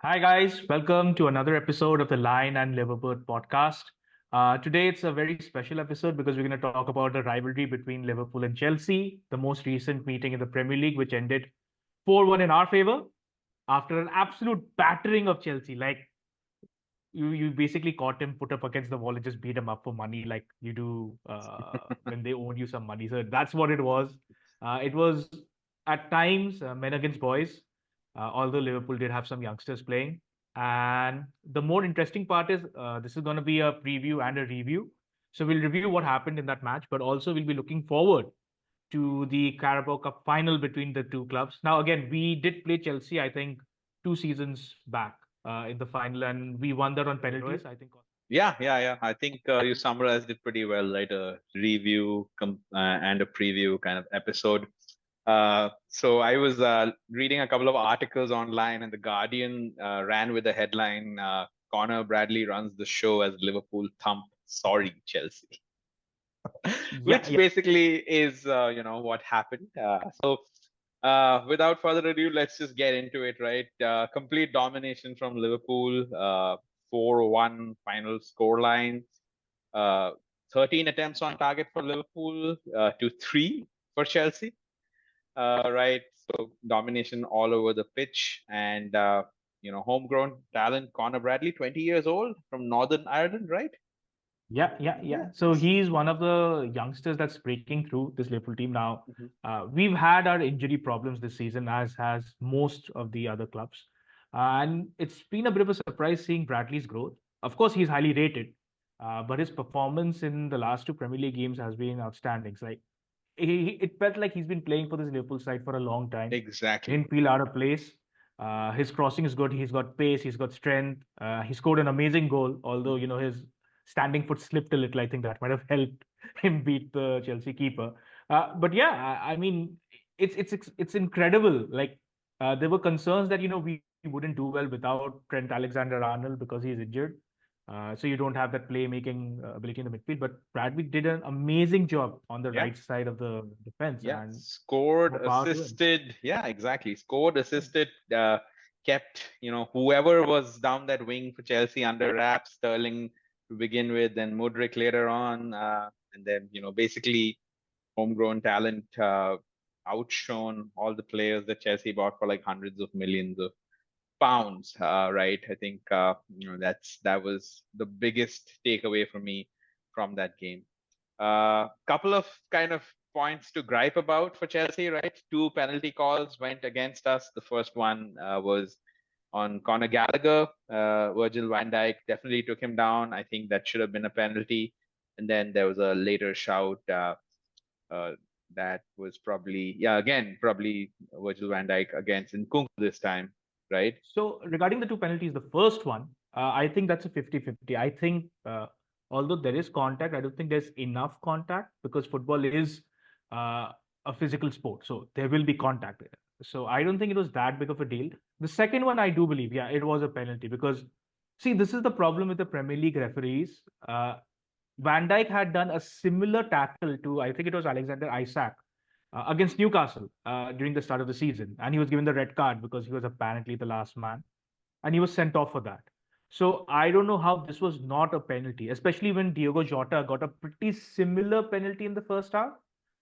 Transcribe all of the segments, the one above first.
Hi, guys. Welcome to another episode of the Lion and Liverpool podcast. Today, it's a very special episode because we're going to talk about the rivalry between Liverpool and Chelsea, the most recent meeting in the Premier League, which ended 4-1 in our favor after an absolute battering of Chelsea. Like, you basically caught him, put up against the wall, and just beat him up for money, like you do when they owe you some money. So that's what it was. It was at times men against boys, although Liverpool did have some youngsters playing. And the more interesting part is this is going to be a preview and a review. So we'll review what happened in that match, but also we'll be looking forward to the Carabao Cup final between the two clubs. Now, again, we did play Chelsea, I think, 2 seasons back in the final, and we won that on penalties, I think. Yeah. I think you summarized it pretty well, right? A review and a preview kind of episode. So I was reading a couple of articles online, and the Guardian ran with the headline: "Conor Bradley runs the show as Liverpool thump sorry Chelsea," Yeah, which yeah. basically is what happened. Without further ado, let's just get into it, right? Complete domination from Liverpool, 4-1 final scoreline, uh, 13 attempts on target for Liverpool to 3 for Chelsea, right? So domination all over the pitch. And, homegrown talent, Conor Bradley, 20 years old from Northern Ireland, right? Yeah. So he's one of the youngsters that's breaking through this Liverpool team now. Mhm. We've had our injury problems this season, as has most of the other clubs. And it's been a bit of a surprise seeing Bradley's growth. Of course, he's highly rated, but his performance in the last two Premier League games has been outstanding. It's like it felt like he's been playing for this Liverpool side for a long time. Exactly. Didn't feel out of place. His crossing is good. He's got pace. He's got strength. He scored an amazing goal, although his standing foot slipped a little. I think that might have helped him beat the Chelsea keeper. But yeah, I mean, it's incredible. Like there were concerns that we wouldn't do well without Trent Alexander-Arnold because he's injured. So you don't have that playmaking ability in the midfield. But Bradley did an amazing job on the Yeah. right side of the defense, Yeah, and scored, more power to him. assisted. Yeah, exactly. Scored, assisted, kept, whoever was down that wing for Chelsea under wraps, Sterling to begin with, then Mudryk later on. And then, basically homegrown talent outshone all the players that Chelsea bought for like hundreds of millions of pounds, right? I think, that was the biggest takeaway for me from that game. Couple of kind of points to gripe about for Chelsea, right? Two penalty calls went against us. The first one was on Conor Gallagher. Virgil van Dijk definitely took him down. I think that should have been a penalty. And then there was a later shout uh, that was probably, yeah, again, probably Virgil van Dijk against Nkunku this time, right? So regarding the two penalties, the first one, I think that's a 50-50. I think although there is contact, I don't think there's enough contact because football is uh, a physical sport. So there will be contact. So I don't think it was that big of a deal. The second one, I do believe, yeah, it was a penalty because, see, this is the problem with the Premier League referees. Van Dijk had done a similar tackle to, I think it was Alexander Isak against Newcastle during the start of the season. And he was given the red card because he was apparently the last man. And he was sent off for that. So I don't know how this was not a penalty, especially when Diogo Jota got a pretty similar penalty in the first half.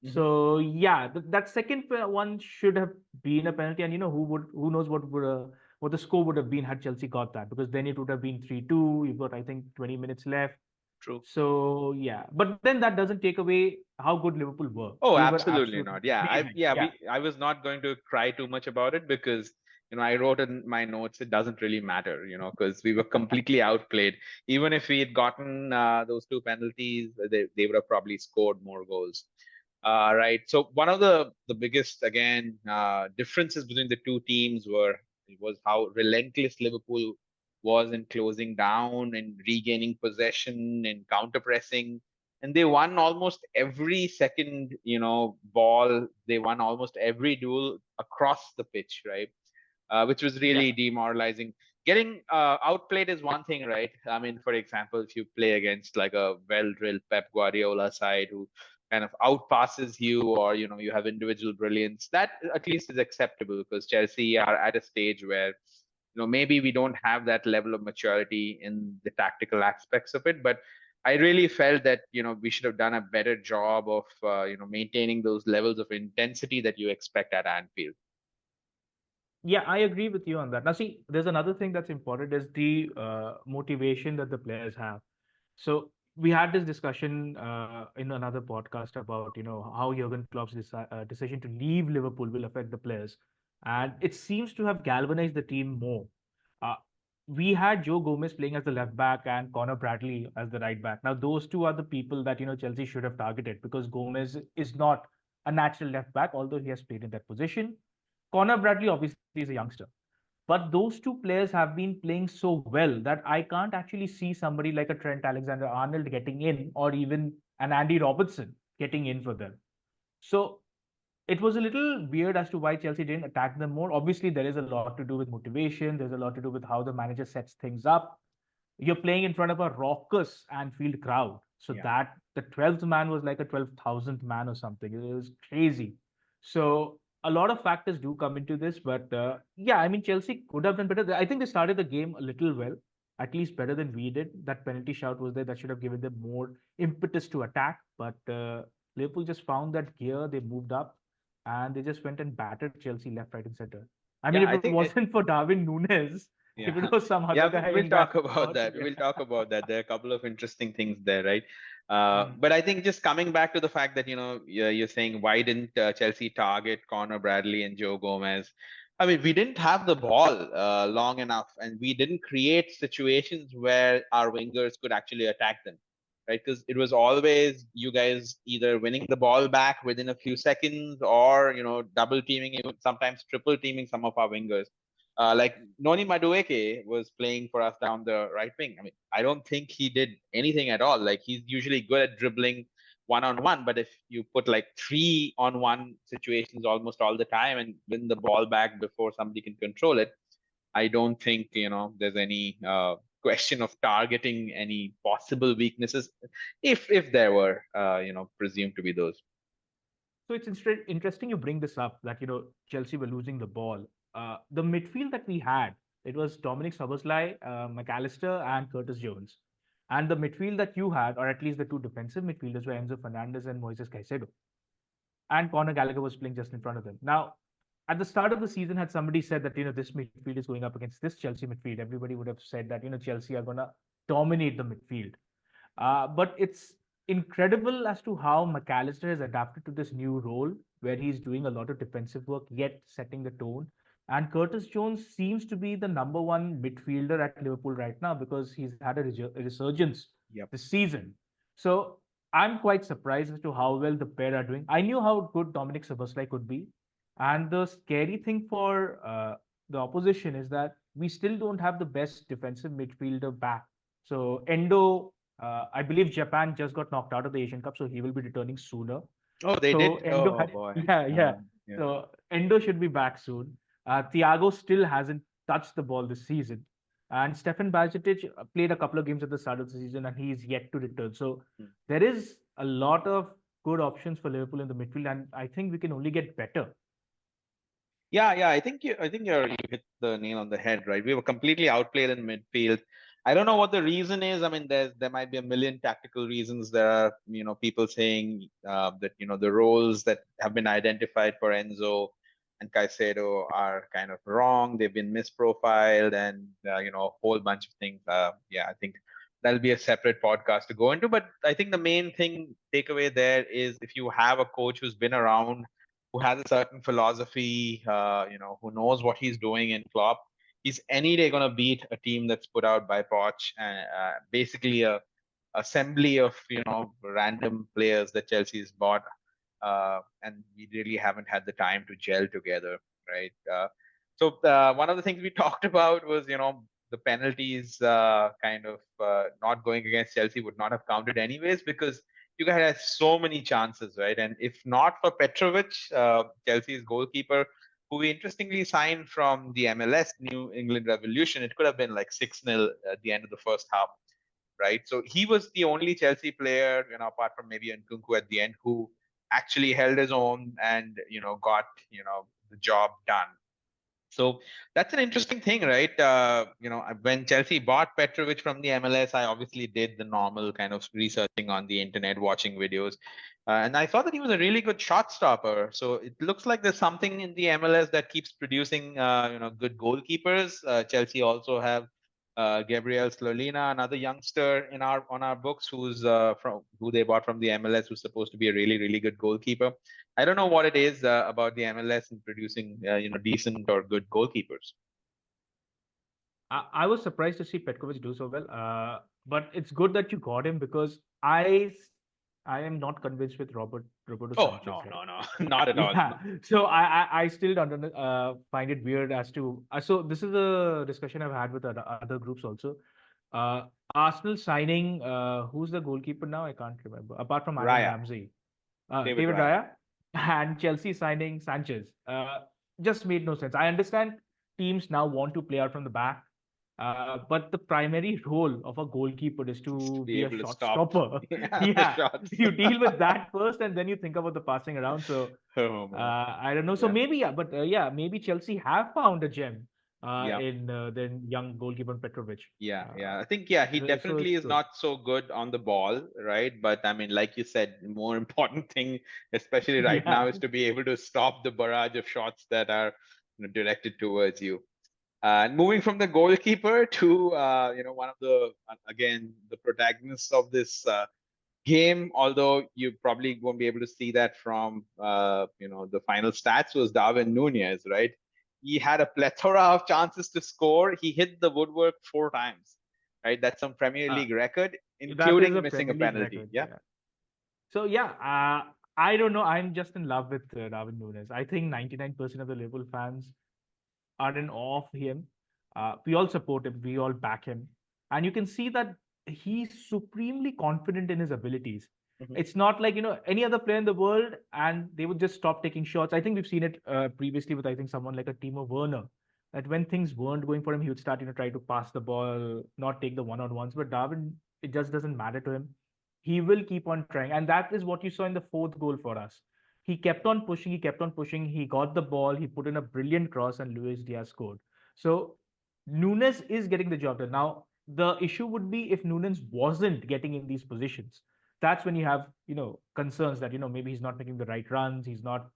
Mhm. So yeah, that second one should have been a penalty, and who knows what the score would have been had Chelsea got that, because then it would have been 3-2. You've got, I think, 20 minutes left. True. So yeah, but then that doesn't take away how good Liverpool were. Oh, They were absolutely absolutely not. Yeah, amazing. Yeah, I was not going to cry too much about it because, I wrote in my notes it doesn't really matter, because we were completely outplayed. Even if we had gotten those two penalties, they would have probably scored more goals. Right. So one of the biggest again differences between the two teams was how relentless Liverpool was in closing down and regaining possession and counter pressing, and they won almost every second, ball. They won almost every duel across the pitch, right? Which was yeah. really demoralizing. Getting outplayed is one thing, right? I mean, for example, if you play against like a well-drilled Pep Guardiola side who kind of outpasses you, or you have individual brilliance, that at least is acceptable because Chelsea are at a stage where maybe we don't have that level of maturity in the tactical aspects of it, but I really felt that we should have done a better job of maintaining those levels of intensity that you expect at Anfield. Yeah, I agree with you on that. Now, see, there's another thing that's important is the motivation that the players have. So we had this discussion in another podcast about how Jurgen Klopp's decision to leave Liverpool will affect the players, and it seems to have galvanized the team more. Uh, we had Joe Gomez playing as the left back and Conor Bradley as the right back. Now those two are the people that Chelsea should have targeted because Gomez is not a natural left back, although he has played in that position. Conor Bradley obviously is a youngster. But those two players have been playing so well that I can't actually see somebody like a Trent Alexander-Arnold getting in, or even an Andy Robertson getting in for them. So it was a little weird as to why Chelsea didn't attack them more. Obviously, there is a lot to do with motivation. There's a lot to do with how the manager sets things up. You're playing in front of a raucous Anfield crowd. So Yeah. that the 12th man was like a 12,000th man or something. It was crazy. So a lot of factors do come into this, but yeah, I mean, Chelsea could have done better. I think they started the game a little well, at least better than we did. That penalty shout was there that should have given them more impetus to attack, but Liverpool just found that gear. They moved up and they just went and battered Chelsea left, right, and center. I mean, Yeah, if I it think wasn't for Darwin Nunez, if it yeah. was some other Yeah, guy we'll in that talk about crowd, that. yeah. We'll talk about that. There are a couple of interesting things there, right? Mm. But I think just coming back to the fact that, you're saying why didn't Chelsea target Conor Bradley and Joe Gomez? I mean, we didn't have the ball long enough, and we didn't create situations where our wingers could actually attack them, right? Because it was always you guys either winning the ball back within a few seconds, or double teaming, even sometimes triple teaming some of our wingers. Like Noni Madueke was playing for us down the right wing. I mean, I don't think he did anything at all. Like, he's usually good at dribbling one on one, but if you put like 3-on-1 situations almost all the time and win the ball back before somebody can control it, I don't think there's any question of targeting any possible weaknesses, if there were presumed to be those. So it's interesting you bring this up that Chelsea were losing the ball. The midfield that we had, it was Dominic Szoboszlai, McAllister, and Curtis Jones. And the midfield that you had, or at least the two defensive midfielders, were Enzo Fernandez and Moises Caicedo. And Conor Gallagher was playing just in front of them. Now, at the start of the season, had somebody said that this midfield is going up against this Chelsea midfield, everybody would have said that Chelsea are going to dominate the midfield. But it's incredible as to how McAllister has adapted to this new role where he's doing a lot of defensive work, yet setting the tone. And Curtis Jones seems to be the number one midfielder at Liverpool right now because he's had a resurgence Yep. this season. So I'm quite surprised as to how well the pair are doing. I knew how good Dominic Szoboszlai could be. And the scary thing for the opposition is that we still don't have the best defensive midfielder back. So Endo, I believe Japan just got knocked out of the Asian Cup, so he will be returning sooner. Oh, they So did. Endo, Oh boy. yeah. Yeah. So Endo should be back soon. Thiago still hasn't touched the ball this season, and Stefan Bajcetic played a couple of games at the start of the season, and he's yet to return. So Hmm. there is a lot of good options for Liverpool in the midfield, and I think we can only get better. Yeah. I think you hit the nail on the head, right? We were completely outplayed in midfield. I don't know what the reason is. I mean, there might be a million tactical reasons. There are people saying that the roles that have been identified for Enzo and Caicedo are kind of wrong. They've been misprofiled, and a whole bunch of things. Yeah, I think that'll be a separate podcast to go into. But I think the main thing takeaway there is, if you have a coach who's been around, who has a certain philosophy, who knows what he's doing in Klopp, he's any day going to beat a team that's put out by Poch, and basically a assembly of random players that Chelsea's bought, and we really haven't had the time to gel together, right? So one of the things we talked about was the penalties kind of not going against Chelsea would not have counted anyways, because you guys had so many chances, right? And if not for Petrovic, Chelsea's goalkeeper, who we interestingly signed from the MLS New England Revolution, it could have been like 6-0 at the end of the first half, right? So he was the only Chelsea player, apart from maybe Nkunku at the end, who actually held his own and got the job done. So that's an interesting thing, right? When Chelsea bought Petrovic from the MLS, I obviously did the normal kind of researching on the internet, watching videos, and I saw that he was a really good shot stopper. So it looks like there's something in the MLS that keeps producing, good goalkeepers. Chelsea also have Gabriel Slolina, another youngster in our on our books, who's from who they bought from the MLS, who's supposed to be a really, really good goalkeeper. I don't know what it is about the MLS in producing, decent or good goalkeepers. I was surprised to see Petkovic do so well. But it's good that you got him because I am not convinced with Roberto Oh Sanchez, no, right? no, no, not at all. Yeah. So I still don't find it weird as to so this is a discussion I've had with other groups also. Uh, Arsenal signing who's the goalkeeper now? I can't remember. Apart from Aaron Raya, Ramsey, David David Raya. Raya, and Chelsea signing Sanchez. Just made no sense. I understand teams now want to play out from the back, but the primary role of a goalkeeper is Just to to be be a able to shot stop, stopper. yeah, the Yeah, shots. you deal with that first, and then you think about the passing around. So Oh man, I don't know. So yeah, maybe, yeah, but yeah, maybe Chelsea have found a gem yeah. in the young goalkeeper Petrovic. Yeah, Uh, yeah. I think, yeah, he so definitely it's is good. not so good on the ball, right? But I mean, like you said, the more important thing, especially right now, Yeah. is to be able to stop the barrage of shots that are, directed towards you. And moving from the goalkeeper to, one of the, again, the protagonists of this game, although you probably won't be able to see that from, the final stats, was Darwin Nunez, right? He had a plethora of chances to score. He hit the woodwork 4 times, right? That's some Premier Uh, League record, that is including a missing a Premier League penalty. record. Yeah. Yeah. So yeah, I don't know. I'm just in love with Darwin Nunez. I think 99% of the Liverpool fans are in awe of him. We all support him. We all back him, and you can see that he's supremely confident in his abilities. Mhm. It's not like any other player in the world, and they would just stop taking shots. I think we've seen it previously with I think someone like a Timo Werner, that when things weren't going for him, he would start try to pass the ball, not take the one-on-ones. But Darwin, it just doesn't matter to him. He will keep on trying, and that is what you saw in the fourth goal for us. He kept on pushing, he kept on pushing, he got the ball, he put in a brilliant cross, and Luis Diaz scored. So Nunes is getting the job done. Now, the issue would be if Nunes wasn't getting in these positions. That's when you have, concerns that, maybe he's not making the right runs, he's not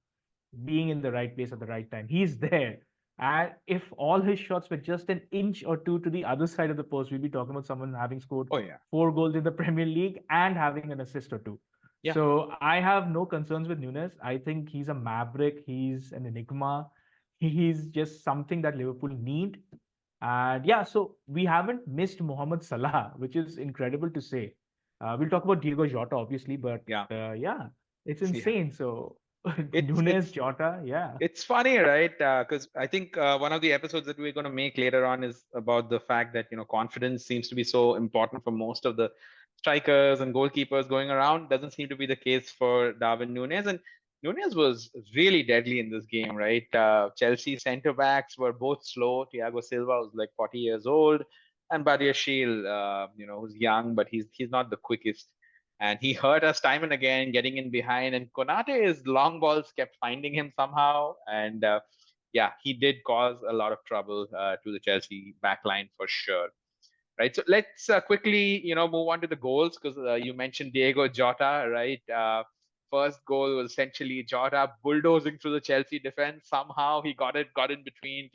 being in the right place at the right time. He's there. And if all his shots were just an inch or two to the other side of the post, we'd be talking about someone having scored Oh yeah. 4 goals in the Premier League and having an assist or two. Yeah. So I have no concerns with Nunes. I think he's a maverick. He's an enigma. He's just something that Liverpool need. And yeah, so we haven't missed Mohamed Salah, which is incredible to say. We'll talk about Diego Jota, obviously, but Yeah. yeah, it's Yeah. insane. So It's Nunes, it's Jota, yeah. It's funny, right? Because I think one of the episodes that we're going to make later on is about the fact that confidence seems to be so important for most of the strikers and goalkeepers going around. Doesn't seem to be the case for Darwin Nunez, and Nunez was really deadly in this game, right? Chelsea centre backs were both slow. Thiago Silva was like 40 years old, and Badia Shield, who's young, but he's not the quickest, and he hurt us time and again, getting in behind. And Konate's long balls kept finding him somehow, and yeah, he did cause a lot of trouble to the Chelsea backline for sure. Right, so let's quickly, move on to the goals because you mentioned Diego Jota, right? First goal was essentially Jota bulldozing through the Chelsea defense. Somehow he got in between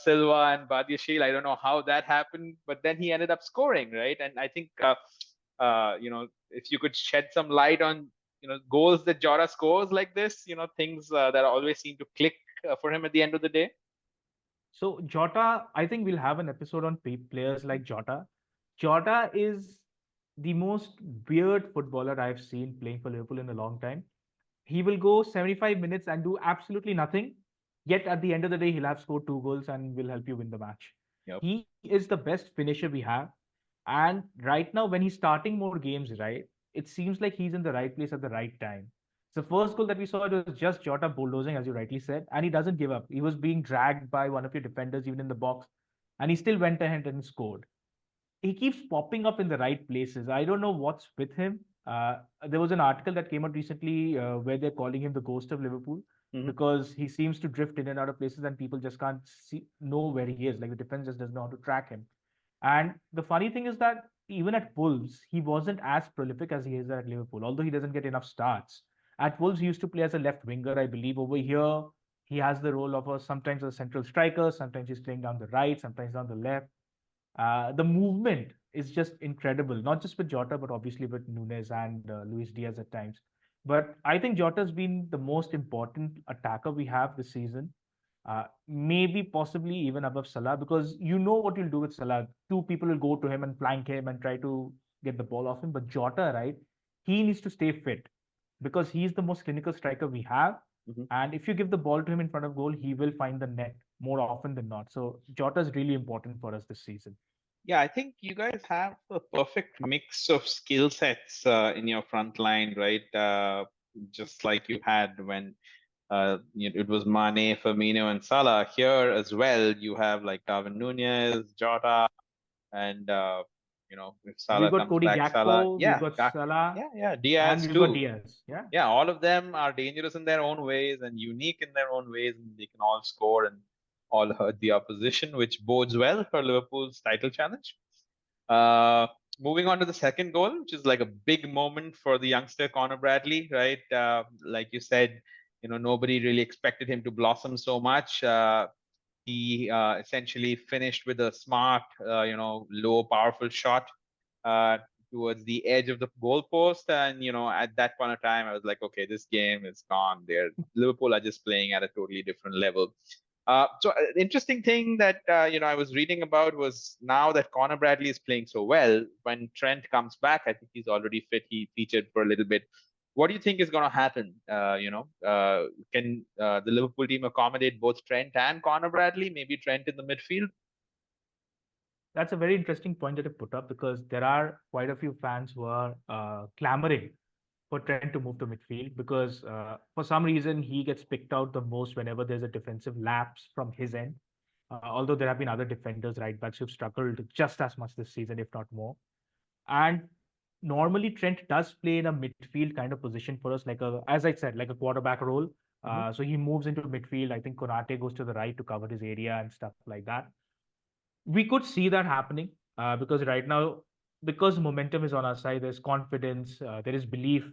Silva and Badiashile. I don't know how that happened, but then he ended up scoring, right? And I think if you could shed some light on goals that Jota scores like this, things that always seem to click for him at the end of the day. So Jota, I think we'll have an episode on players like Jota. Jota is the most weird footballer I've seen playing for Liverpool in a long time. He will go 75 minutes and do absolutely nothing. Yet at the end of the day, he'll have scored 2 goals and will help you win the match. Yep. He is the best finisher we have. And right now, when he's starting more games, right, it seems like he's in the right place at the right time. The first goal that we saw, it was just Jota bulldozing, as you rightly said, and he doesn't give up. He was being dragged by one of your defenders, even in the box, and he still went ahead and scored. He keeps popping up in the right places. I don't know what's with him. There was an article that came out recently where they're calling him the ghost of Liverpool. Hmm. because he seems to drift in and out of places and people just can't know where he is. Like the defense just doesn't know how to track him. And the funny thing is that even at Wolves, he wasn't as prolific as he is at Liverpool, although he doesn't get enough starts. At Wolves, he used to play as a left winger, I believe. Over here, he has the role of sometimes a central striker, sometimes he's playing down the right, sometimes down the left. The movement is just incredible, not just with Jota, but obviously with Nunez and Luis Diaz at times. But I think Jota's been the most important attacker we have this season. Maybe possibly even above Salah, because you know what you'll do with Salah. Two people will go to him and flank him and try to get the ball off him. But Jota, right, he needs to stay fit because he's the most clinical striker we have. Hmm. And if you give the ball to him in front of goal, he will find the net more often than not. So Jota is really important for us this season. Yeah, I think you guys have a perfect mix of skill sets in your front line, right? Just like you had when it was Mane, Firmino, and Salah. Here as well, you have like Darwin Nunez, Jota, and if We've Salah got comes Cody back, Salah, Gakpo, we've yeah, got Salah, yeah, and Diaz we've got too. Diaz. Yeah. Yeah, all of them are dangerous in their own ways and unique in their own ways, and they can all score and all hurt the opposition, which bodes well for Liverpool's title challenge. Uh, Moving on to the second goal, which is like a big moment for the youngster Conor Bradley, right? Like you said, nobody really expected him to blossom so much. He essentially finished with a smart, low, powerful shot uh, towards the edge of the goalpost. And, at that point of time, I was like, okay, this game is gone. Liverpool are just playing at a totally different level. Interesting thing that I was reading about was now that Conor Bradley is playing so well, when Trent comes back, I think he's already fit. He featured for a little bit. What do you think is going to happen? Can the Liverpool team accommodate both Trent and Conor Bradley? Maybe Trent in the midfield. That's a very interesting point that you put up because there are quite a few fans who are clamoring for Trent to move to midfield because for some reason he gets picked out the most whenever there's a defensive lapse from his end. Although there have been other defenders, right backs, who've struggled just as much this season, if not more. And normally Trent does play in a midfield kind of position for us, like as I said, like a quarterback role. Hmm. So he moves into midfield. I think Konate goes to the right to cover his area and stuff like that. We could see that happening because right now, because momentum is on our side, there's confidence, there is belief,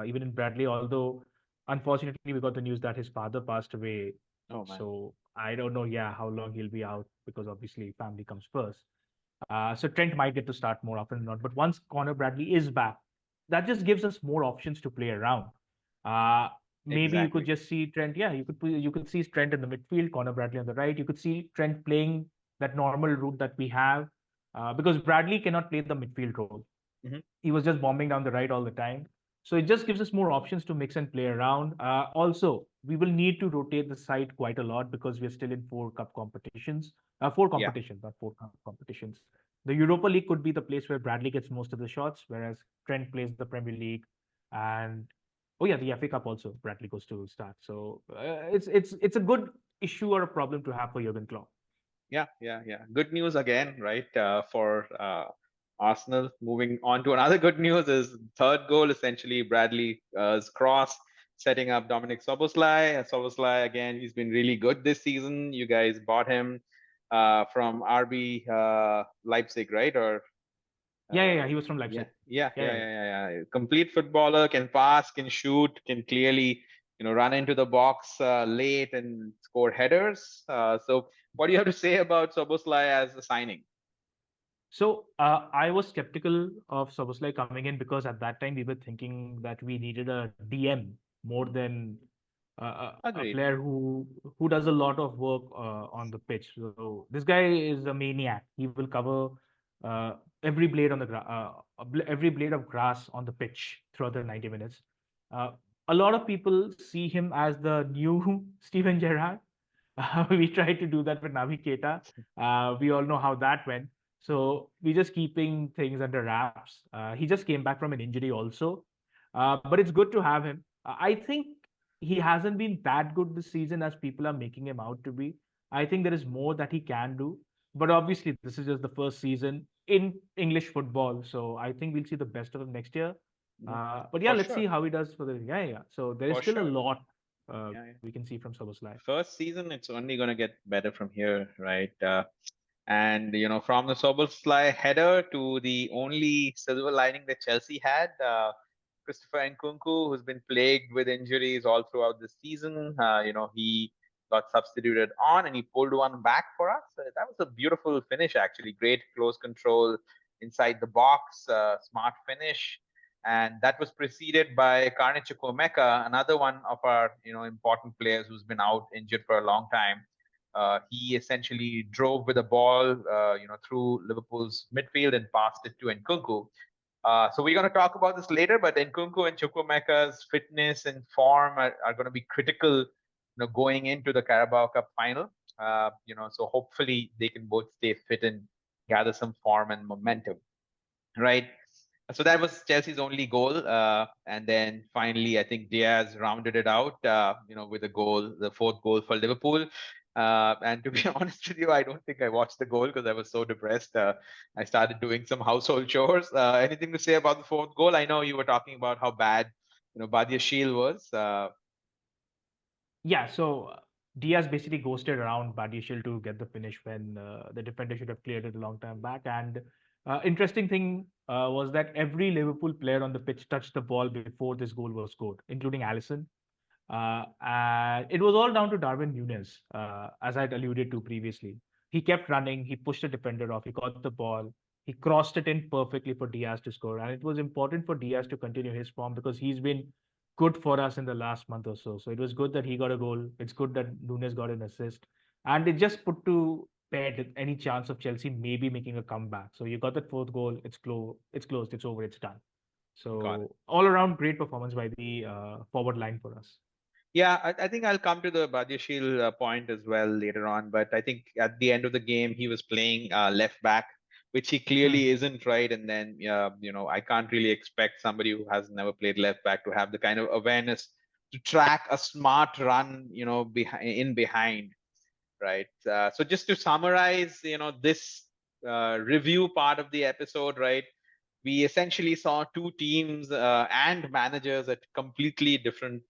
even in Bradley. Although, unfortunately, we got the news that his father passed away. Oh man. So I don't know, yeah, how long he'll be out because obviously family comes first. So Trent might get to start more often than not. But once Conor Bradley is back, that just gives us more options to play around. Uh, Maybe you could Exactly. just see Trent. Yeah, you could see Trent in the midfield, Conor Bradley on the right. You could see Trent playing that normal route that we have, because Bradley cannot play the midfield role. Hmm. He was just bombing down the right all the time. So it just gives us more options to mix and play around. Also, we will need to rotate the side quite a lot because we're still in four cup competitions, four Yeah. competitions, not four cup competitions. The Europa League could be the place where Bradley gets most of the shots, whereas Trent plays the Premier League, and oh yeah, the FA Cup also Bradley goes to start. So it's a good issue or a problem to have for Jurgen Klopp. Yeah, yeah, yeah. Good news again, right? For Arsenal. Moving on to another good news is third goal, essentially Bradley's cross, setting up Dominic Soboslai. Soboslai again, he's been really good this season. You guys bought him from RB Leipzig, right? Or Yeah. uh, He was from yeah, Leipzig. yeah, Yeah, yeah, yeah. yeah, yeah, yeah. Complete footballer, can pass, can shoot, can clearly, run into the box late and score headers. So, what do you have to say about Soboslai as a signing? So I was skeptical of Soboslai coming in because at that time we were thinking that we needed a DM more than a Agreed. player who does a lot of work on the pitch. So this guy is a maniac. He will cover uh, every blade on the every blade of grass on the pitch throughout the 90 minutes. Uh, a lot of people see him as the new Steven Gerrard. We tried to do that with Navi Keita. We all know how that went. So we're just keeping things under wraps. He just came back from an injury also. But it's good to have him. I think he hasn't been that good this season as people are making him out to be. I think there is more that he can do. But obviously, this is just the first season in English football. So I think we'll see the best of him next year. Mhm. But yeah, For let's see sure. how he does for the. Yeah, yeah. So there is For still a sure. lot. Yeah, yeah. we can see from Soboslai. First season, it's only going to get better from here, right? And from the Soboslai header to the only silver lining that Chelsea had, Christopher Nkunku, who's been plagued with injuries all throughout the season, he got substituted on and he pulled one back for us. That was a beautiful finish, actually. Great close control inside the box, smart finish. And that was preceded by Carney Chukwuemeka, another one of our important players who's been out injured for a long time. He essentially drove with the ball, through Liverpool's midfield and passed it to Nkunku. So we're going to talk about this later, but Nkunku and Chukwuemeka's fitness and form are going to be critical, going into the Carabao Cup final. So hopefully they can both stay fit and gather some form and momentum, right? So that was Chelsea's only goal, and then finally, I think Diaz rounded it out, with a goal, the fourth goal for Liverpool. And to be honest with you, I don't think I watched the goal because I was so depressed. I started doing some household chores. Anything to say about the fourth goal? I know you were talking about how bad, Badia Shield was. Yeah, so Diaz basically ghosted around Badiashile to get the finish when the defender should have cleared it a long time back. And interesting thing was that every Liverpool player on the pitch touched the ball before this goal was scored, including Alisson. And it was all down to Darwin Nunez, as I'd alluded to previously. He kept running, he pushed the defender off, he got the ball, he crossed it in perfectly for Diaz to score. And it was important for Diaz to continue his form because he's been good for us in the last month or so. So it was good that he got a goal. It's good that Nunez got an assist. And it just put to bed any chance of Chelsea maybe making a comeback. So you got that fourth goal, it's closed, it's over, it's done. Got it. So all around great performance by the forward line for us. Yeah, I think I'll come to the Badiashile point as well later on. But I think at the end of the game, he was playing left back, which he clearly Hmm. isn't, right? And then, I can't really expect somebody who has never played left back to have the kind of awareness to track a smart run, behind, right? So just to summarize, this review part of the episode, right? We essentially saw two teams and managers at completely different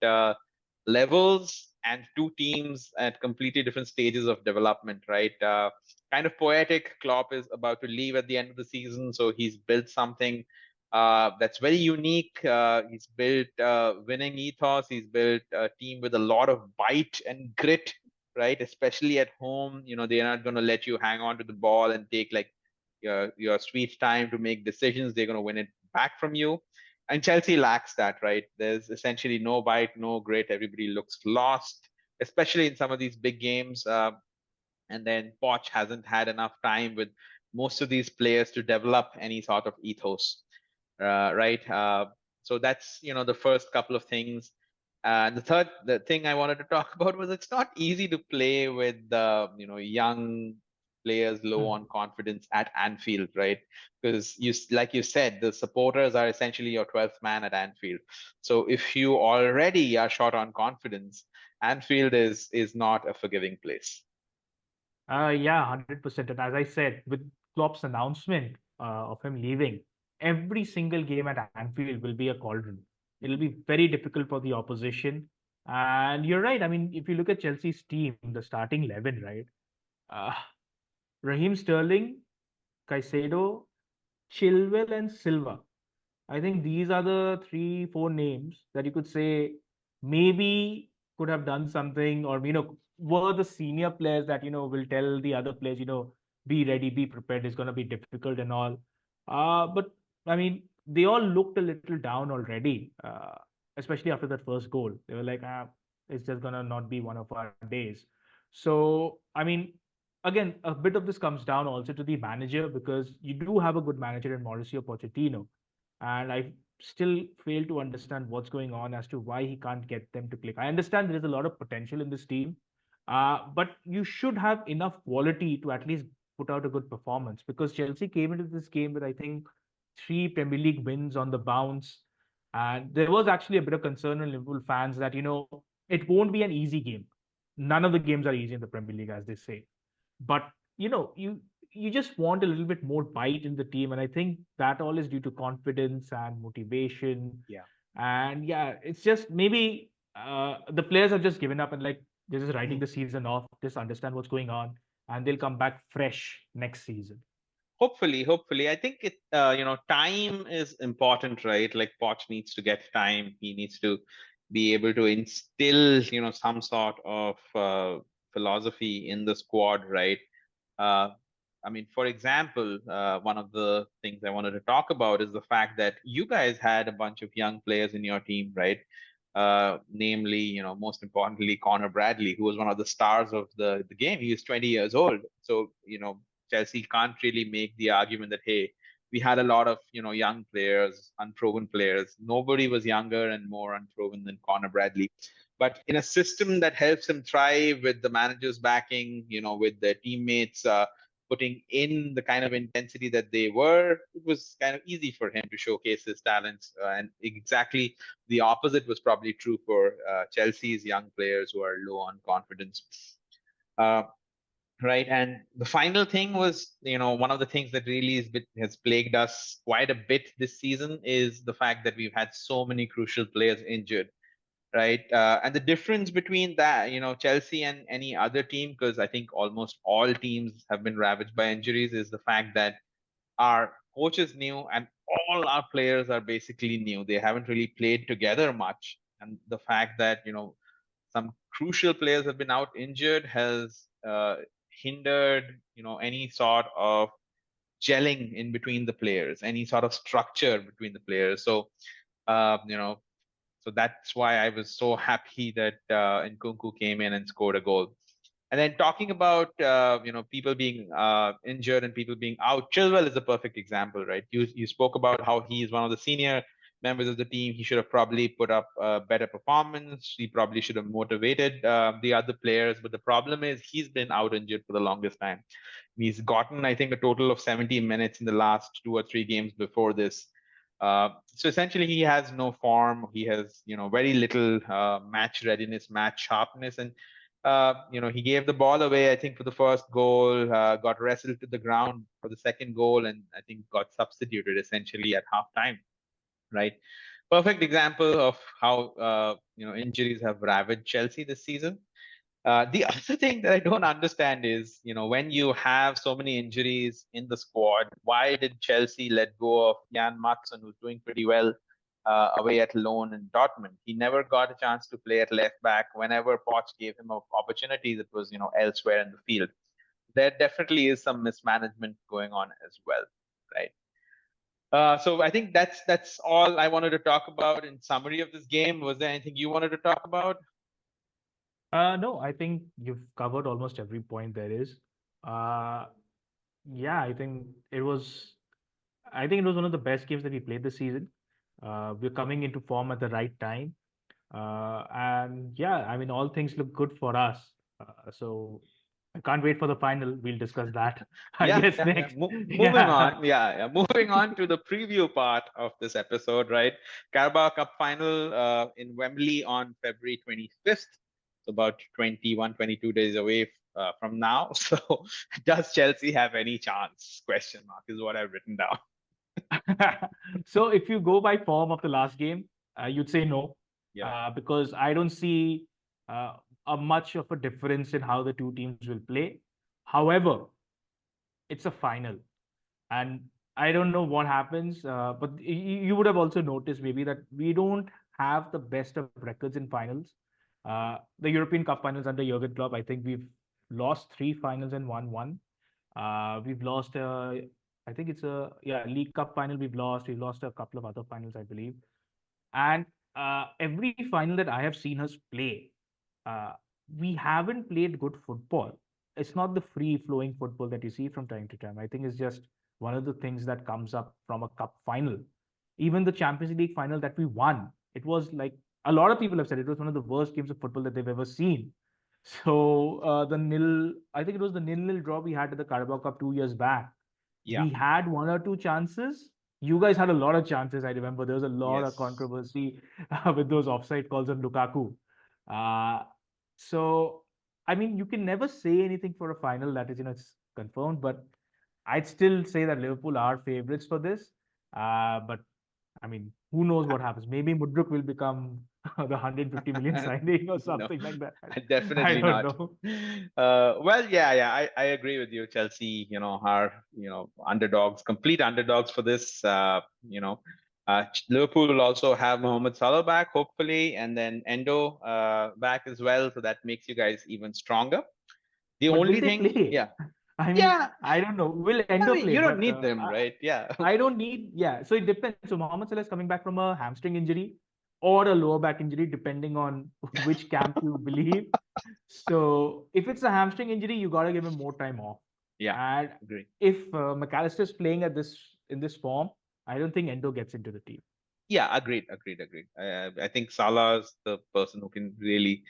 levels and two teams at completely different stages of development, right? Kind of poetic. Klopp is about to leave at the end of the season, so he's built something that's very unique. He's built winning ethos. He's built a team with a lot of bite and grit, right? Especially at home, they're not going to let you hang on to the ball and take like your sweet time to make decisions. They're going to win it back from you. And Chelsea lacks that, right? There's essentially no bite, no grit. Everybody looks lost, especially in some of these big games. And then Poch hasn't had enough time with most of these players to develop any sort of ethos, right? So that's the first couple of things. The thing I wanted to talk about was it's not easy to play with young players low on Hmm. confidence at Anfield, right? Because like you said, the supporters are essentially your 12th man at Anfield. So if you already are short on confidence, Anfield is not a forgiving place. Yeah, 100%. And as I said, with Klopp's announcement of him leaving, every single game at Anfield will be a cauldron. It'll be very difficult for the opposition. And you're right. I mean, if you look at Chelsea's team, the starting 11, right? Uh, Raheem Sterling, Caicedo, Chilwell, and Silva. I think these are the three, four names that you could say maybe could have done something, or were the senior players that will tell the other players, be ready, be prepared. It's going to be difficult and all. But I mean, they all looked a little down already, especially after that first goal. They were like, it's just gonna not be one of our days. So I mean, again, a bit of this comes down also to the manager because you do have a good manager in Mauricio Pochettino, and I still fail to understand what's going on as to why he can't get them to click. I understand there is a lot of potential in this team, but you should have enough quality to at least put out a good performance because Chelsea came into this game with, I think, three Premier League wins on the bounce. And there was actually a bit of concern in Liverpool fans that, it won't be an easy game. None of the games are easy in the Premier League, as they say. But, you just want a little bit more bite in the team. And I think that all is due to confidence and motivation. Yeah. And yeah, it's just maybe the players have just given up and like they're just writing Hmm. the season off, just understand what's going on, and they'll come back fresh next season. Hopefully. I think time is important, right? Like Poch needs to get time. He needs to be able to instill, some sort of philosophy in the squad, right? Uh, I mean, for example, one of the things I wanted to talk about is the fact that you guys had a bunch of young players in your team, right? Namely, most importantly, Conor Bradley, who was one of the stars of the game. He was 20 years old. So, Chelsea can't really make the argument that, hey, we had a lot of, young players, unproven players. Nobody was younger and more unproven than Conor Bradley. But in a system that helps him thrive with the manager's backing, with their teammates putting in the kind of intensity that they were, it was kind of easy for him to showcase his talents. And exactly the opposite was probably true for Chelsea's young players who are low on confidence. Uh, right. And the final thing was, one of the things that really has plagued us quite a bit this season is the fact that we've had so many crucial players injured, right? And the difference between that, Chelsea and any other team, because I think almost all teams have been ravaged by injuries, is the fact that our coach is new and all our players are basically new. They haven't really played together much. And the fact that, some crucial players have been out injured has hindered, any sort of gelling in between the players, any sort of structure between the players. So, you know, so that's why I was so happy that Nkunku came in and scored a goal. And then talking about people being injured and people being out, Chilwell is a perfect example, right? You spoke about how he's one of the senior members of the team. He should have probably put up a better performance. He probably should have motivated the other players. But the problem is he's been out injured for the longest time. He's gotten, I think, a total of 70 minutes in the last 2 or 3 games before this. So essentially, he has no form. He has, very little match readiness, match sharpness, and he gave the ball away. I think for the first goal, got wrestled to the ground for the second goal, and I think got substituted essentially at halftime. Right, perfect example of how injuries have ravaged Chelsea this season. The other thing that I don't understand is, when you have so many injuries in the squad, why did Chelsea let go of Jan Matson, who's doing pretty well away at loan in Dortmund? He never got a chance to play at left back. Whenever Poch gave him opportunities, it was, elsewhere in the field. There definitely is some mismanagement going on as well, right? So I think that's all I wanted to talk about in summary of this game. Was there anything you wanted to talk about? No, I think you've covered almost every point there is. Uh, yeah, I think it was one of the best games that we played this season. We're coming into form at the right time. And yeah, I mean, all things look good for us. So I can't wait for the final. We'll discuss that, I Yeah, guess, yeah, yeah. next. Moving Yeah. on, yeah. Moving on to the preview part of this episode, right? Carabao Cup final in Wembley on February 25th. So about 21, 22 days away from now. So does Chelsea have any chance? Question mark is what I've written down. So if you go by form of the last game, you'd say no, Yeah, because I don't see uh, a much of a difference in how the two teams will play. However, it's a final, and I don't know what happens, but you would have also noticed maybe that we don't have the best of records in finals. The European Cup finals under Jurgen Klopp, I think we've lost three finals and won one. We've lost I think it's a yeah League Cup final we've lost. We've lost a couple of other finals, I believe. And every final that I have seen us play, uh, we haven't played good football. It's not the free flowing football that you see from time to time. I think it's just one of the things that comes up from a cup final. Even the Champions League final that we won, it was like a lot of people have said it was one of the worst games of football that they've ever seen. So I think it was the nil-nil draw we had at the Carabao Cup 2 years back. yeah, We had one or two chances. You guys had a lot of chances. I remember there was a lot of yes. controversy with those offside calls on Lukaku. Uh, so, I mean, you can never say anything for a final that is, it's confirmed. But I'd still say that Liverpool are favorites for this. But I mean, who knows what happens? Maybe Mudryk will become the 150 million signing or No, something like that. I definitely don't not. know. Well, yeah, I agree with you. Chelsea, are, underdogs, complete underdogs for this. Liverpool will also have Mohamed Salah back, hopefully, and then Endo back as well. So that makes you guys even stronger. The But will only they thing, play? yeah, I mean, yeah, I don't know. Will I Endo mean, play? you don't But need them, right? Yeah. I don't need, yeah. So it depends. So Mohamed Salah is coming back from a hamstring injury or a lower back injury, depending on which camp you believe. So if it's a hamstring injury, you got to give him more time off. Yeah, And agree. if McAllister is playing at this in this form, I don't think Endo gets into the team. Yeah, agreed. I think Salah is the person who can really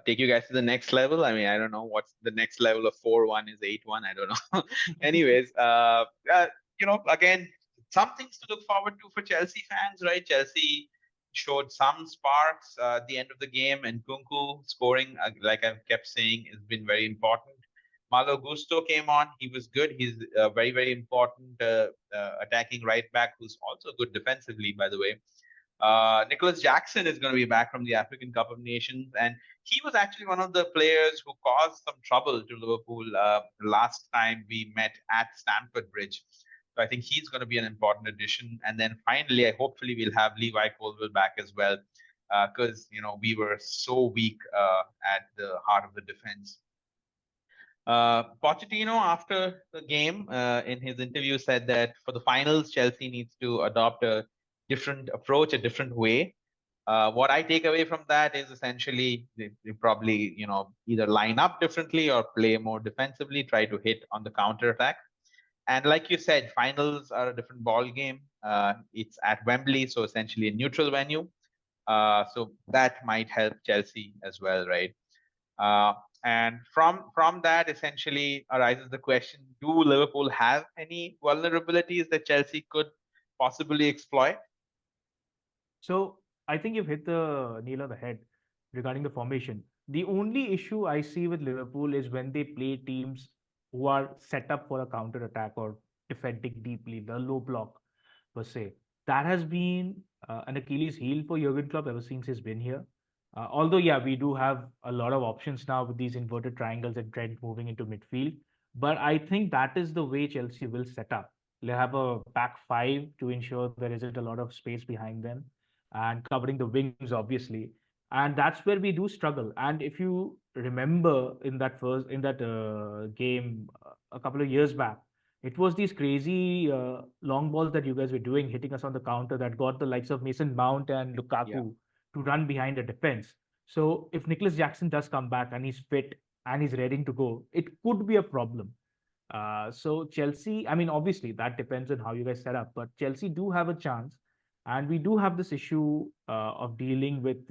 take you guys to the next level. I mean, I don't know what's the next level of 4-1 is 8-1. I don't know. Anyways, again, some things to look forward to for Chelsea fans, right? Chelsea showed some sparks at the end of the game, and Kunku scoring, like I've kept saying, has been very important. Malo Gusto came on. He was good. He's very, very important attacking right back who's also good defensively, by the way. Nicholas Jackson is going to be back from the African Cup of Nations, and he was actually one of the players who caused some trouble to Liverpool last time we met at Stamford Bridge. So I think he's going to be an important addition. And then finally, hopefully we'll have Levi Colwill back as well, because we were so weak at the heart of the defense. Pochettino, after the game, in his interview, said that for the finals, Chelsea needs to adopt a different approach, a different way. What I take away from that is essentially they probably, either line up differently or play more defensively, try to hit on the counter attack. And like you said, finals are a different ball game. It's at Wembley, so essentially a neutral venue. So that might help Chelsea as well, right? Uh, and from that, essentially arises the question: do Liverpool have any vulnerabilities that Chelsea could possibly exploit? So I think you've hit the nail on the head regarding the formation. The only issue I see with Liverpool is when they play teams who are set up for a counter attack or defending deeply, the low block per se. That has been an Achilles heel for Jurgen Klopp ever since he's been here. Although, yeah, we do have a lot of options now with these inverted triangles and Trent moving into midfield. But I think that is the way Chelsea will set up. They'll have a back five to ensure there isn't a lot of space behind them and covering the wings, obviously. And that's where we do struggle. And if you remember in that game a couple of years back, it was these crazy long balls that you guys were doing, hitting us on the counter that got the likes of Mason Mount and Yeah, Lukaku to run behind the defense. So if Nicholas Jackson does come back and he's fit and he's ready to go, it could be a problem. So Chelsea, I mean, obviously that depends on how you guys set up, but Chelsea do have a chance, and we do have this issue of dealing with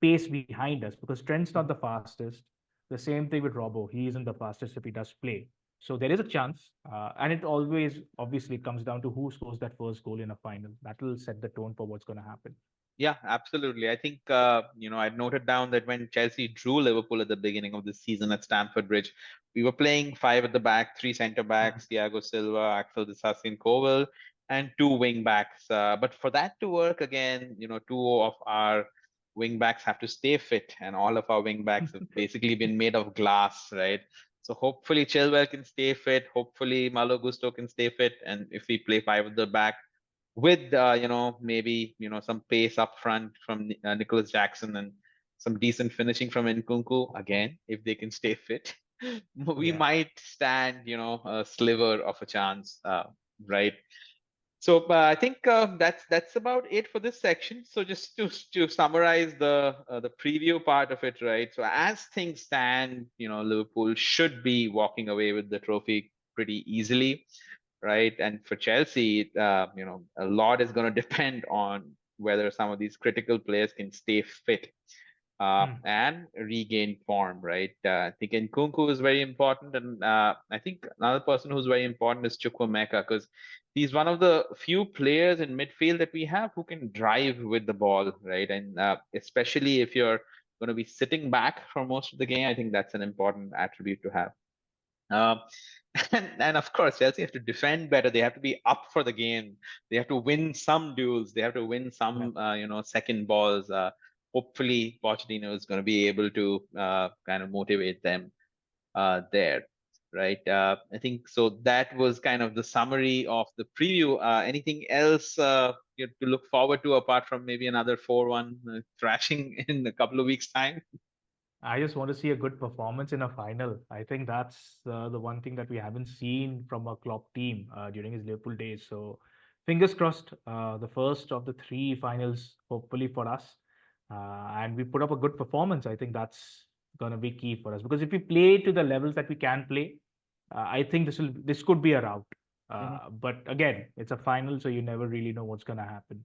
pace behind us because Trent's not the fastest. The same thing with Robbo; he isn't the fastest if he does play. So there is a chance, and it always obviously comes down to who scores that first goal in a final. That will set the tone for what's going to happen. yeah, absolutely. I think I'd noted down that when Chelsea drew Liverpool at the beginning of the season at Stamford Bridge, we were playing five at the back, three centre backs: Thiago Silva, Axel Disasi, Cowell, and two wing backs. But for that to work again, two of our wing backs have to stay fit, and all of our wing backs have basically been made of glass, right? So hopefully Chilwell can stay fit. Hopefully Malo Gusto can stay fit, and if we play five at the back with maybe some pace up front from Nicholas Jackson and some decent finishing from Nkunku again, if they can stay fit, we Yeah. might stand a sliver of a chance, right? So I think that's about it for this section. So just to summarize the preview part of it, right? So as things stand, Liverpool should be walking away with the trophy pretty easily, right? And for Chelsea, a lot is going to depend on whether some of these critical players can stay fit Hmm. and regain form, right? I think Nkunku is very important, and I think another person who's very important is Chukwuemeka because he's one of the few players in midfield that we have who can drive with the ball, right? And especially if you're going to be sitting back for most of the game, I think that's an important attribute to have. Um, And of course, Chelsea have to defend better. They have to be up for the game. They have to win some duels. They have to win Yeah. some, second balls. Hopefully, Pochettino is going to be able to kind of motivate them there, right? I think so. That was kind of the summary of the preview. Anything else you have to look forward to apart from maybe another 4-1 thrashing in a couple of weeks' time? I just want to see a good performance in a final. I think that's the one thing that we haven't seen from a Klopp team during his Liverpool days. So, fingers crossed, the first of the three finals, hopefully for us, and we put up a good performance. I think that's gonna be key for us because if we play to the levels that we can play, I think this could be a rout. Mm-hmm. But again, it's a final, so you never really know what's gonna happen.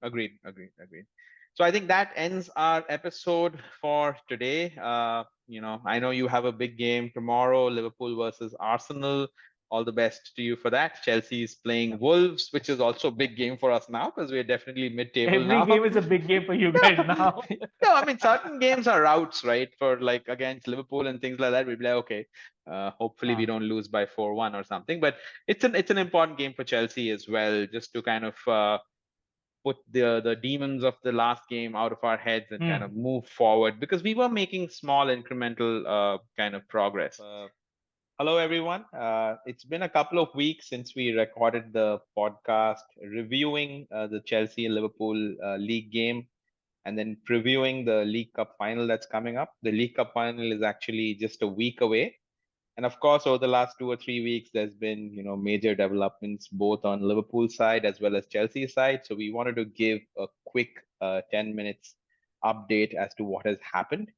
Agreed, agreed, agreed. So I think that ends our episode for today. I know you have a big game tomorrow, Liverpool versus Arsenal. All the best to you for that. Chelsea is playing Wolves, which is also a big game for us now because we're definitely mid-table Every now. game is a big game for you guys now. No, I mean certain games are routes, right? For like against Liverpool and things like that, we'd be like, okay, hopefully we Ah, don't lose by 4-1 or something. But it's an important game for Chelsea as well, just to kind of put the demons of the last game out of our heads and kind of hmm. move forward because we were making small incremental kind of progress. Hello everyone. It's been a couple of weeks since we recorded the podcast reviewing the Chelsea and Liverpool league game and then previewing the League Cup final that's coming up. The League Cup final is actually just a week away. And of course, over the last 2 or 3 weeks, there's been, major developments both on Liverpool side as well as Chelsea side. So we wanted to give a quick 10 minutes update as to what has happened.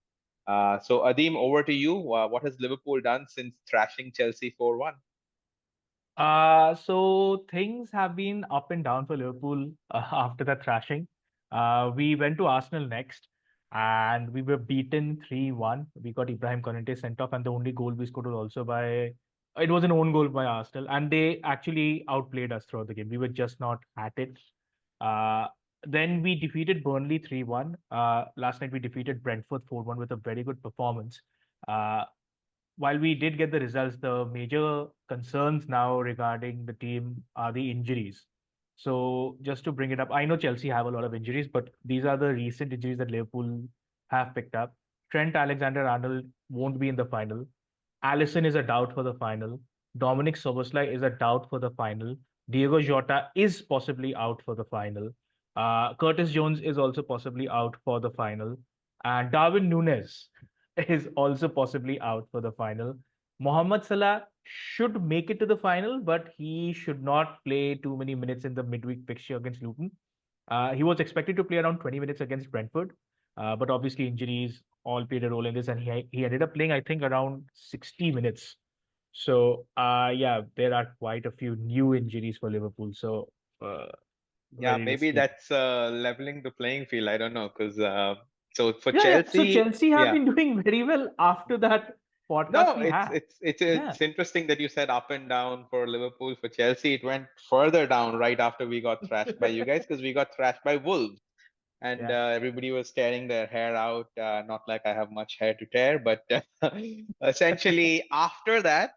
So Adim, over to you. What has Liverpool done since thrashing Chelsea 4-1? So things have been up and down for Liverpool after that thrashing. We went to Arsenal next, and we were beaten 3-1. We got Ibrahim Konate sent off, and the only goal we scored was also by it was an own goal by Arsenal, and they actually outplayed us throughout the game. We were just not at it. Uh, then we defeated Burnley 3-1. Last night we defeated Brentford 4-1 with a very good performance. Uh, while we did get the results, the major concerns now regarding the team are the injuries. So just to bring it up, I know Chelsea have a lot of injuries, but these are the recent injuries that Liverpool have picked up. Trent Alexander-Arnold won't be in the final. Allison is a doubt for the final. Dominic Soboslai is a doubt for the final. Diego Jota is possibly out for the final. Curtis Jones is also possibly out for the final. And Darwin Nunez is also possibly out for the final. Mohamed Salah should make it to the final, but he should not play too many minutes in the midweek fixture against Luton. He was expected to play around 20 minutes against Brentford, but obviously injuries all played a role in this, and he ended up playing, I think, around 60 minutes. So, yeah, there are quite a few new injuries for Liverpool. So, Yeah, very maybe risky. that's leveling the playing field. I don't know because so for Yeah, yeah. So Chelsea, Chelsea have yeah. been doing very well after that podcast No, we it's had. it's it's Yeah, it's interesting that you said up and down for Liverpool. For Chelsea, it went further down right after we got thrashed by you guys because we got thrashed by Wolves, and yeah. everybody was tearing their hair out. Not like I have much hair to tear, but essentially after that,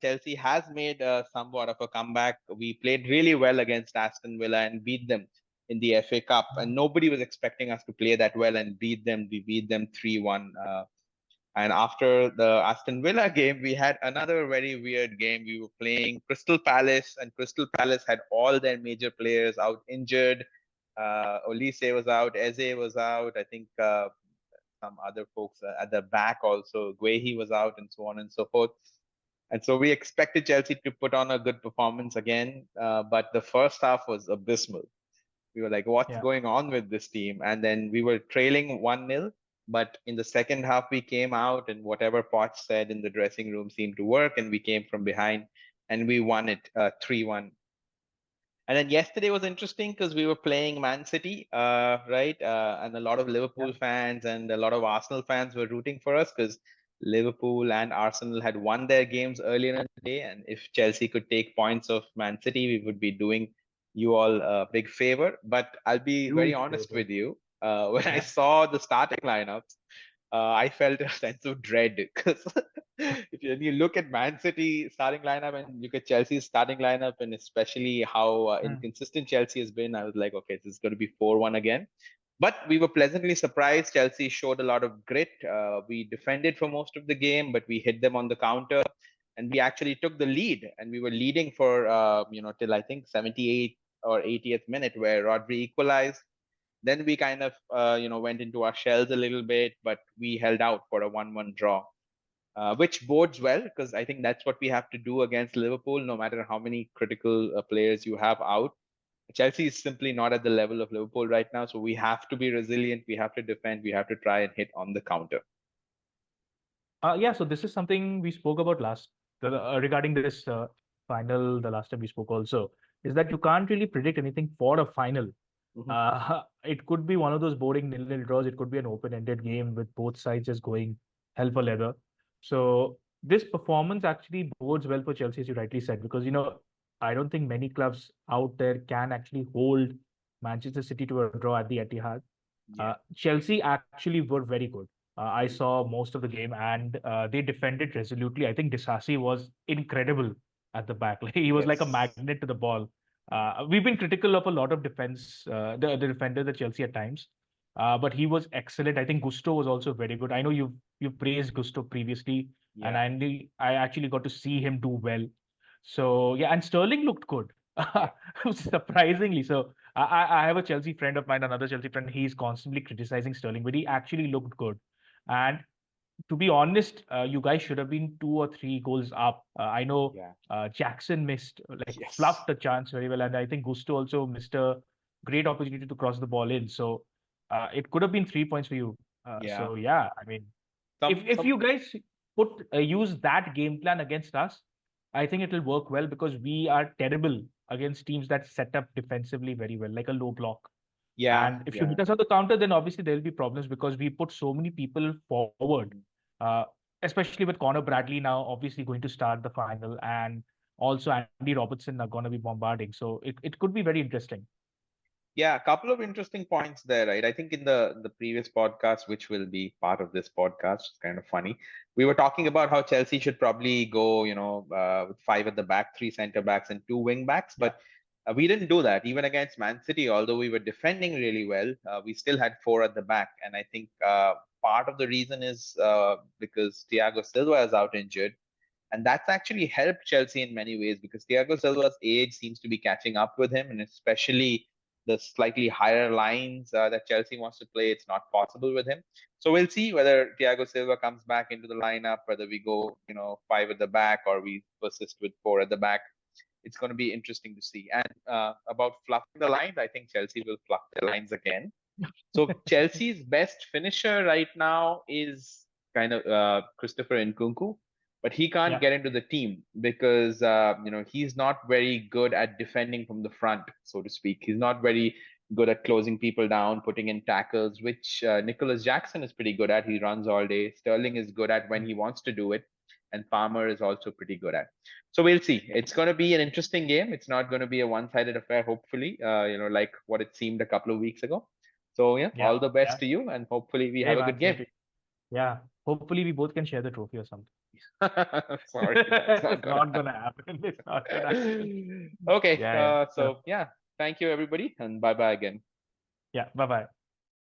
Chelsea has made somewhat of a comeback. We played really well against Aston Villa and beat them in the FA Cup, and nobody was expecting us to play that well and beat them. We beat them 3-1. And after the Aston Villa game, we had another very weird game. We were playing Crystal Palace, and Crystal Palace had all their major players out injured. Olise was out, Eze was out. I think some other folks at the back also. Guehi was out, and so on and so forth. And so we expected Chelsea to put on a good performance again, but the first half was abysmal. We were like, what's Yeah. going on with this team? And then we were trailing 1-0. But in the second half, we came out, and whatever Poch said in the dressing room seemed to work, and we came from behind and we won it 3-1. And then yesterday was interesting because we were playing Man City, right? And a lot of Yeah. Liverpool fans and a lot of Arsenal fans were rooting for us because Liverpool and Arsenal had won their games earlier in the day. And if Chelsea could take points of Man City, we would be doing you all a big favor. But I'll be very Huge honest favor. with you. When I Yeah. saw the starting lineups, I felt a sense of dread because When you look at Man City starting lineup and look at Chelsea's starting lineup, and especially how Mm. inconsistent Chelsea has been, I was like, okay, this is going to be 4-1 again. But we were pleasantly surprised. Chelsea showed a lot of grit. We defended for most of the game, but we hit them on the counter, and we actually took the lead. And we were leading for till I think 78th or 80th minute, where Rodri equalized. Then we kind of went into our shells a little bit, but we held out for a 1-1 draw, which bodes well because I think that's what we have to do against Liverpool, no matter how many critical players you have out. Chelsea is simply not at the level of Liverpool right now, so we have to be resilient. We have to defend. We have to try and hit on the counter. Yeah, so this is something we spoke about regarding this final, the last time we spoke also, is that you can't really predict anything for a final. Mhm. It could be one of those boring nil-nil draws. It could be an open-ended game with both sides just going hell for leather. So this performance actually bodes well for Chelsea, as you rightly said, because I don't think many clubs out there can actually hold Manchester City to a draw at the Etihad. Yeah. Chelsea actually were very good. I Mhm. saw most of the game and they defended resolutely. I think Disasi was incredible at the back. He was like a Yes. magnet to the ball. Mhm. We've been critical of a lot of the defenders at Chelsea at times, but he was excellent. I think Gusto was also very good. I know you've praised Gusto previously, and Yeah. I actually got to see him do well. So yeah, and Sterling looked good, Yeah. surprisingly. So I have a Chelsea friend of mine, another Chelsea friend. He's constantly criticizing Sterling, but he actually looked good. And to be honest, you guys should have been 2 or 3 goals up. I know Yeah. Jackson missed, like Yes. fluffed the chance very well, and I think Gusto also missed a great opportunity to cross the ball in. So it could have been 3 points for you. Yeah. So yeah, I mean, if Some. you guys use that game plan against us, I think it will work well because we are terrible against teams that set up defensively very well, like a low block. Yeah. And if you Yeah. hit us on the counter, then obviously there will be problems because we put so many people forward, Mhm. uh, especially with Conor Bradley now obviously going to start the final, and also Andy Robertson are going to be bombarding. So it could be very interesting. Yeah, a couple of interesting points there, right? I think in the previous podcast, which will be part of this podcast, it's kind of funny. We were talking about how Chelsea should probably go, with five at the back, three center backs, and two wing backs, Yeah. but we didn't do that. Even against Man City, although we were defending really well, we still had four at the back, and I think part of the reason is because Thiago Silva is out injured. And that's actually helped Chelsea in many ways because Thiago Silva's age seems to be catching up with him, and especially the slightly higher lines that Chelsea wants to play, it's not possible with him. So we'll see whether Thiago Silva comes back into the lineup, whether we go, five at the back or we persist with four at the back. It's going to be interesting to see. And about fluffing the lines, I think Chelsea will fluff the lines again. So Chelsea's best finisher right now is kind of Christopher Nkunku, but he can't Yeah. get into the team because he's not very good at defending from the front, so to speak. He's not very good at closing people down, putting in tackles, which Nicholas Jackson is pretty good at. He runs all day. Sterling is good at when he wants to do it, and Palmer is also pretty good at. So we'll see. It's going to be an interesting game. It's not going to be a one-sided affair, hopefully. Like what it seemed a couple of weeks ago. So yeah, Yeah. all the best Yeah. to you, and hopefully we have Same, a good game. absolutely. Yeah. Hopefully we both can share the trophy or something. Sorry, that's not It's gonna not gonna happen. It's not gonna happen. Okay, Yeah, yeah. So so yeah, thank you everybody, and bye bye again. yeah, bye bye.